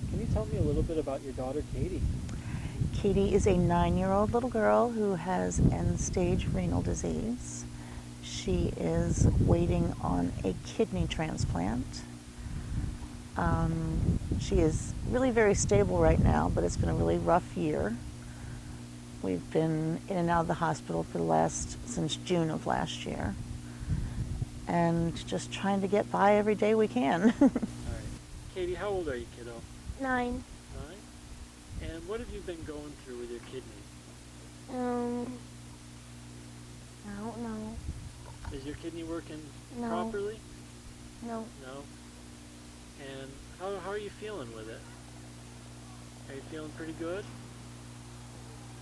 Can you tell me a little bit about your daughter, Katy? Katy is a 9-year-old little girl who has end-stage renal disease. She is waiting on a kidney transplant. She is really very stable right now, but it's been a really rough year. We've been in and out of the hospital since June of last year, and just trying to get by every day we can. All right. Katy, how old are you, kiddo? 9. 9? And what have you been going through with your kidney? I don't know. Is your kidney working No. properly? No. No? And how are you feeling with it? Are you feeling pretty good?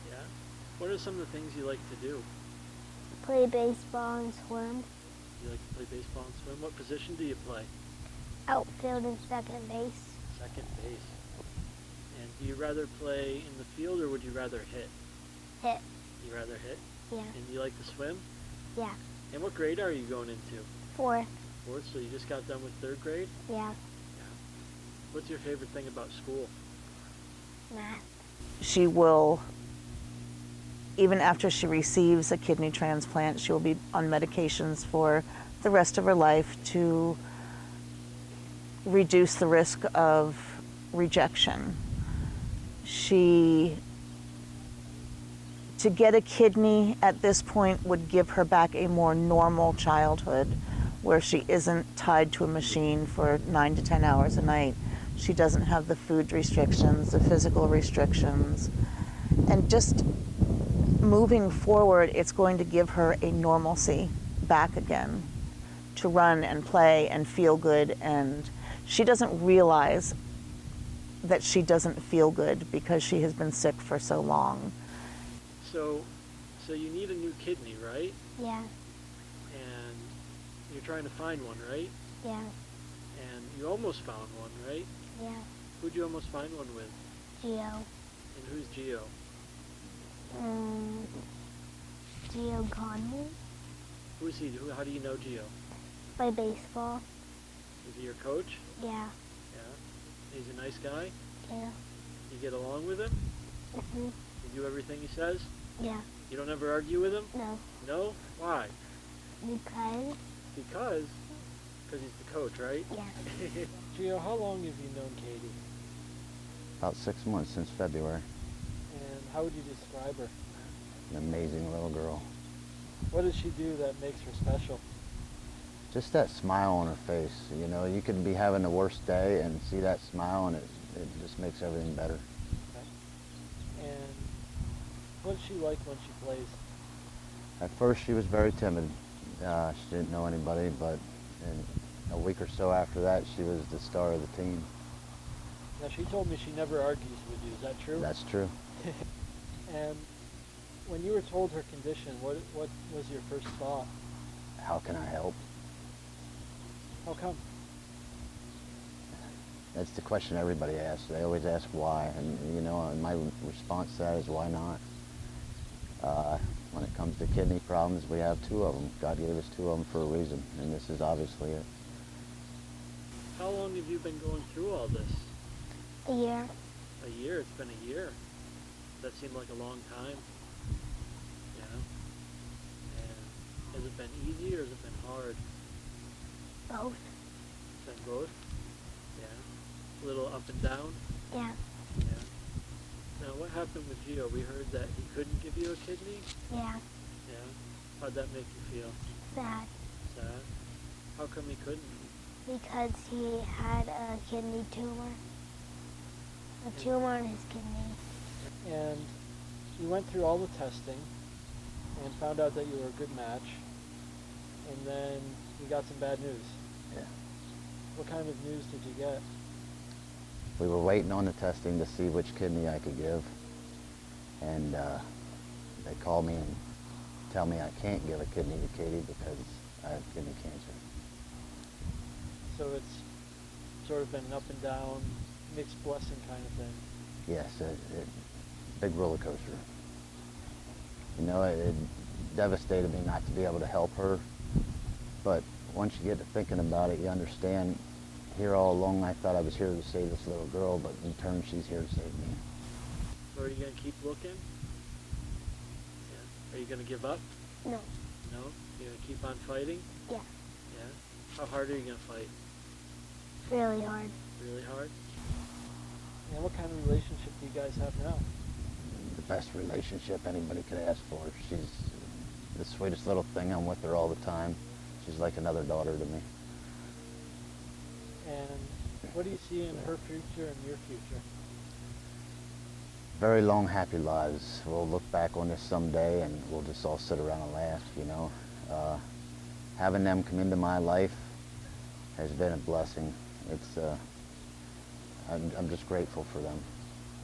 Yeah? What are some of the things you like to do? Play baseball and swim. You like to play baseball and swim? What position do you play? Outfield and second base. Second base. And do you rather play in the field or would you rather hit? Hit. You rather hit? Yeah. And you like to swim? Yeah. And what grade are you going into? 4th. Fourth, so you just got done with 3rd grade? Yeah. What's your favorite thing about school? Math. She will, even after she receives a kidney transplant, she will be on medications for the rest of her life to reduce the risk of rejection. To get a kidney at this point would give her back a more normal childhood where she isn't tied to a machine for 9 to 10 hours a night. She doesn't have the food restrictions, the physical restrictions. And just moving forward, it's going to give her a normalcy back again to run and play and feel good. And she doesn't realize that she doesn't feel good because she has been sick for so long. So you need a new kidney, right? Yeah. And you're trying to find one, right? Yeah. And you almost found one, right? Yeah. Who'd you almost find one with? Geo. And who's Gio? Geo Conley. Who's he? How do you know Gio? Play baseball. Is he your coach? Yeah. Yeah. He's a nice guy? Yeah. You get along with him? Mhm. You do everything he says? Yeah. You don't ever argue with him? No. No? Why? Because. Because he's the coach, right? Yeah. Gio, how long have you known Katy? About 6 months, since February. And how would you describe her? An amazing little girl. What does she do that makes her special? Just that smile on her face. You know, you could be having the worst day and see that smile, and it just makes everything better. Okay. And what's she like when she plays? At first, she was very timid. She didn't know anybody, but in a week or so after that, she was the star of the team. Now, she told me she never argues with you. Is that true? That's true. And when you were told her condition, what was your first thought? How can I help? How come? That's the question everybody asks. They always ask why, and you know, and my response to that is why not? When it comes to kidney problems, we have 2 of them. God gave us 2 of them for a reason, and this is obviously it. How long have you been going through all this? A year. A year? It's been a year. That seemed like a long time. Yeah. And has it been easy or has it been hard? Both. It's been both? Yeah. A little up and down? Yeah. Yeah. Now, what happened with Gio? We heard that he couldn't give you a kidney? Yeah. Yeah. How'd that make you feel? Sad. Sad? How come he couldn't? Because he had a kidney tumor. A tumor in his kidney. And you went through all the testing and found out that you were a good match, and then you got some bad news. Yeah. What kind of news did you get? We were waiting on the testing to see which kidney I could give, and they called me and tell me I can't give a kidney to Katy because I have kidney cancer. So it's sort of been an up and down, mixed blessing kind of thing. Yes, big roller coaster. You know, it devastated me not to be able to help her, but once you get to thinking about it, you understand here all along. I thought I was here to save this little girl, but in turn she's here to save me. So are you going to keep looking? Yeah. Are you going to give up? No. No? You're going to keep on fighting? Yeah. Yeah. How hard are you going to fight? Really hard. Really hard? And what kind of relationship do you guys have now? The best relationship anybody could ask for. She's the sweetest little thing. I'm with her all the time. She's like another daughter to me. And what do you see in her future and your future? Very long, happy lives. We'll look back on this someday and we'll just all sit around and laugh, you know. Having them come into my life has been a blessing. I'm just grateful for them.